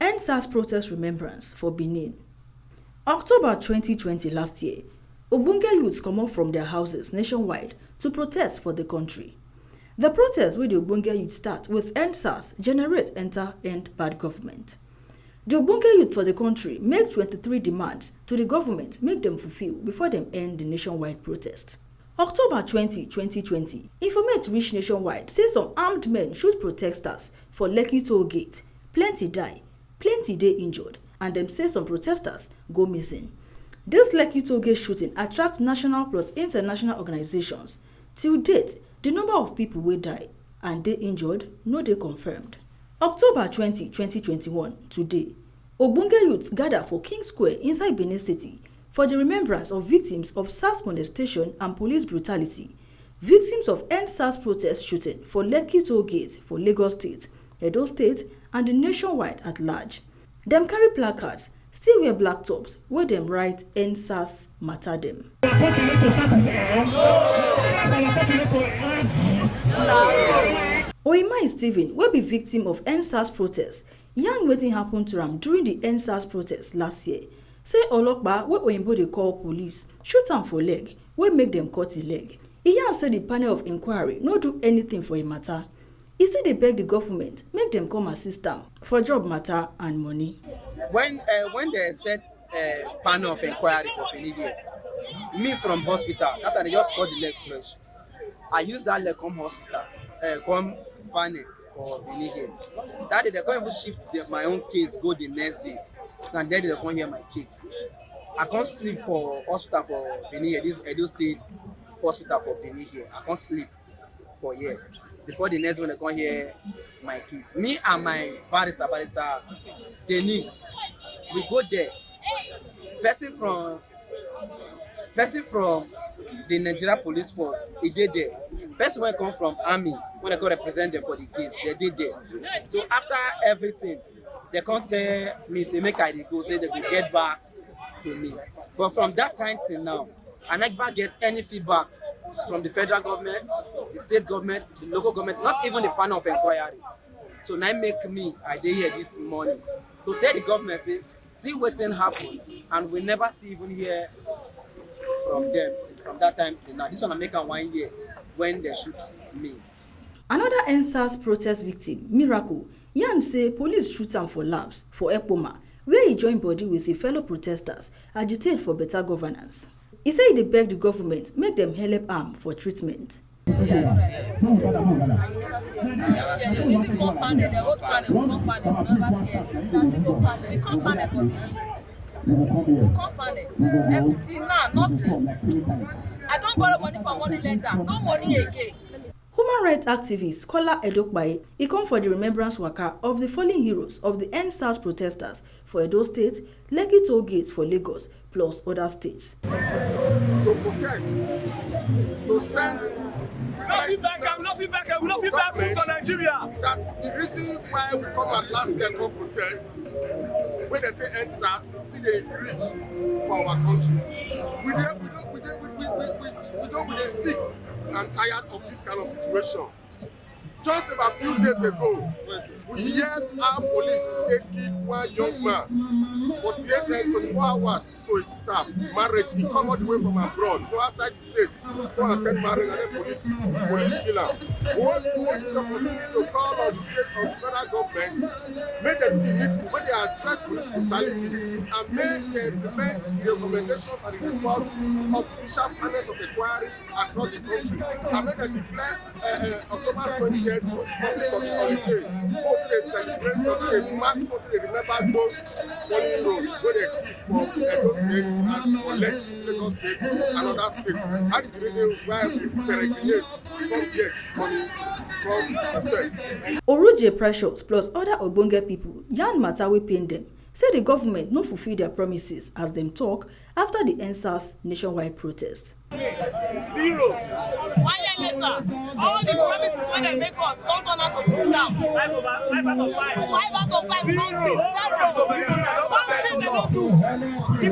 EndSARS protest remembrance for Benin. October 2020 last year, Ogbonge youths come up from their houses nationwide to protest for the country. The protest with the Ogbonge youth start with EndSARS generate end bad government. The Ogbonge youth for the country make 23 demands to the government make them fulfill before them end the nationwide protest. October 20, 2020, informate reach nationwide say some armed men shoot protesters for Lekki toll gate. Plenty die, plenty dey injured, and them say some protesters go missing. This Lekki toll gate shooting attracts national plus international organizations. Till date, the number of people wey die and dey injured no dey confirmed. October 20, 2021, today, Ogbonge youth gather for King Square inside Benin City for the remembrance of victims of SARS molestation and police brutality, victims of EndSARS protest shooting for Lekki toll gate for Lagos State, Edo State, and the nationwide at large. Them carry placards, still wear black tops, where them write EndSARS matter them. Oimai Stephen, wey be victim of EndSARS protest, yarn wetin happen to am during the EndSARS protest last year. Say Olokpa, wey Oyinbo dey call police, shoot am for leg, wey make them cut him leg. He yarn say the panel of inquiry no do anything for him matter. He say they beg the government make them come assist am for job matter and money. When they said panel of inquiry for Benin here, me from hospital, that time they just cut the leg fresh. I use that leg come hospital, come panel for Benin here. That day they can't even shift my own case, go the next day. And then they come hear my kids. I can't sleep for hospital for Benin here, this Edo State hospital for Benin here. I can't sleep for here. Before the next one they come hear my kids. Me and my barrister Denise, we go there. Person from the Nigeria police force, he did there. Person when come from army, when they go represent them for the case, they did there. So after everything, they come tell me, say make I go, say they will get back to me. But from that time till now, I never get any feedback from the federal government, the state government, the local government, not even the panel of inquiry. So now make me, I dey here this morning to tell the government, say, see wetin happen, and we never still even hear from them from that time till now. This one I make 1 year when they shoot me. Another EndSARS protest victim, Miracle, yarn say police shoot am for labs for Ekpoma, where he join body with the fellow protesters, agitate for better governance. He say they beg the government make them help am for treatment. Yes. See now, nothing. I don't borrow money from money lender. No money again. Human rights activist Kola Edokpaye, he come for the remembrance waka of the fallen heroes of the EndSARS protesters for Edo State, Lekki toll gate for Lagos, plus other states. To protest, to send we no feel back for Nigeria. That the reason why we come at last year for protest, when they say EndSARS, see they reach for our country. We don't sick and tired of this kind of situation. Just about a few days ago, we heard our police taking one young man 48 and 24 hours to his sister marriage. He come all the way from abroad, go outside the state, go and attend marriage, and then police kill him. We want this opportunity to call on the state of the federal government, make them do the mixing, when they address police brutality, and make them implement the recommendations and the reports of official panels of inquiry across the country, and make them declare October 20th public holiday. Hope they celebrate, they mark, they remember those fallen heroes where they keep from Edo State and for Lagos State and other states. How did you know why we peregrinates from here this morning from protest? Oruje Precious plus other Ogbonge people yarn matter wey pain them. Say the government no fulfill their promises as them talk after the EndSARS nationwide protest. 0. 1 year later, all the promises when they make us come turn out to be scam. 5 out of 5. 5 out of 5. 0. The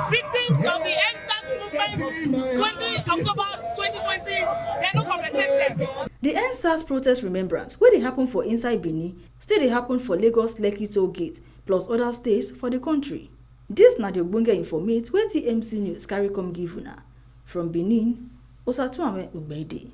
victims of the EndSARS movement 20 October 2020, they no compensate them. The EndSARS protest remembrance, where they happen for inside Benin, still they happen for Lagos Lekki toll gate, plus other states for the country. Dis na the ogbonge informate wey TMC News carry come give una. From Benin, Osatuame Ugbede.